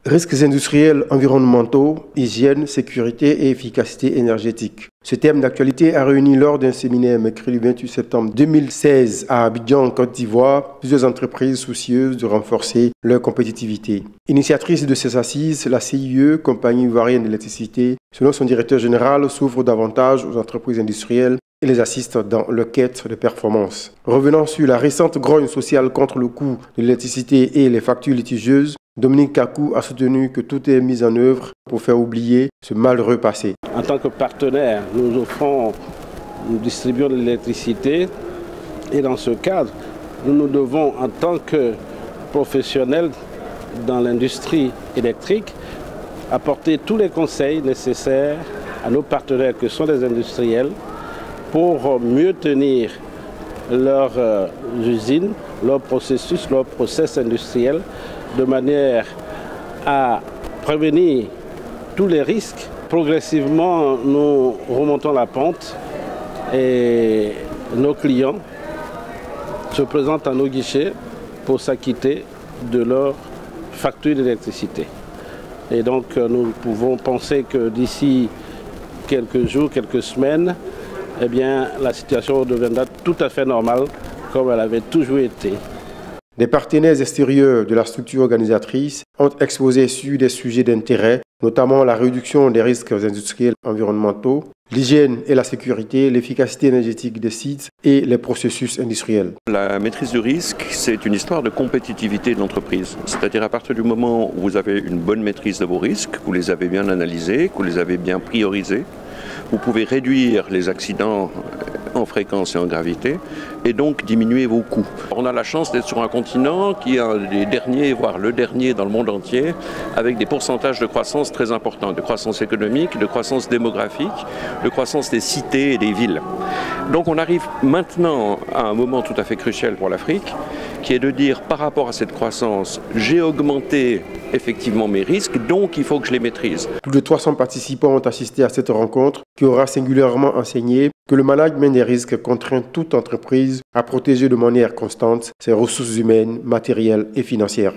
Risques industriels environnementaux, hygiène, sécurité et efficacité énergétique. Ce thème d'actualité a réuni lors d'un séminaire mercredi 28 septembre 2016 à Abidjan, en Côte d'Ivoire, plusieurs entreprises soucieuses de renforcer leur compétitivité. Initiatrice de ces assises, la CIE, Compagnie ivoirienne d'électricité, selon son directeur général, s'ouvre davantage aux entreprises industrielles et les assiste dans leur quête de performance. Revenant sur la récente grogne sociale contre le coût de l'électricité et les factures litigieuses, Dominique Kakou a soutenu que tout est mis en œuvre pour faire oublier ce malheureux passé. En tant que partenaire, nous distribuons de l'électricité et dans ce cadre, nous devons en tant que professionnels dans l'industrie électrique apporter tous les conseils nécessaires à nos partenaires que sont les industriels pour mieux tenir leurs usines, leurs processus, leurs process industriels de manière à prévenir tous les risques. Progressivement, nous remontons la pente et nos clients se présentent à nos guichets pour s'acquitter de leur facture d'électricité. Et donc, nous pouvons penser que d'ici quelques jours, quelques semaines, eh bien, la situation deviendra tout à fait normale comme elle avait toujours été. Des partenaires extérieurs de la structure organisatrice ont exposé sur des sujets d'intérêt, notamment la réduction des risques industriels environnementaux, l'hygiène et la sécurité, l'efficacité énergétique des sites et les processus industriels. La maîtrise du risque, c'est une histoire de compétitivité de l'entreprise. C'est-à-dire à partir du moment où vous avez une bonne maîtrise de vos risques, que vous les avez bien analysés, que vous les avez bien priorisés, vous pouvez réduire les accidents en fréquence et en gravité et donc diminuer vos coûts. On a la chance d'être sur un continent qui est un des derniers, voire le dernier dans le monde entier, avec des pourcentages de croissance très importants, de croissance économique, de croissance démographique, de croissance des cités et des villes. Donc on arrive maintenant à un moment tout à fait crucial pour l'Afrique, qui est de dire par rapport à cette croissance, j'ai augmenté effectivement mes risques, donc il faut que je les maîtrise. Plus de 300 participants ont assisté à cette rencontre qui aura singulièrement enseigné que le management des risques contraint toute entreprise à protéger de manière constante ses ressources humaines, matérielles et financières.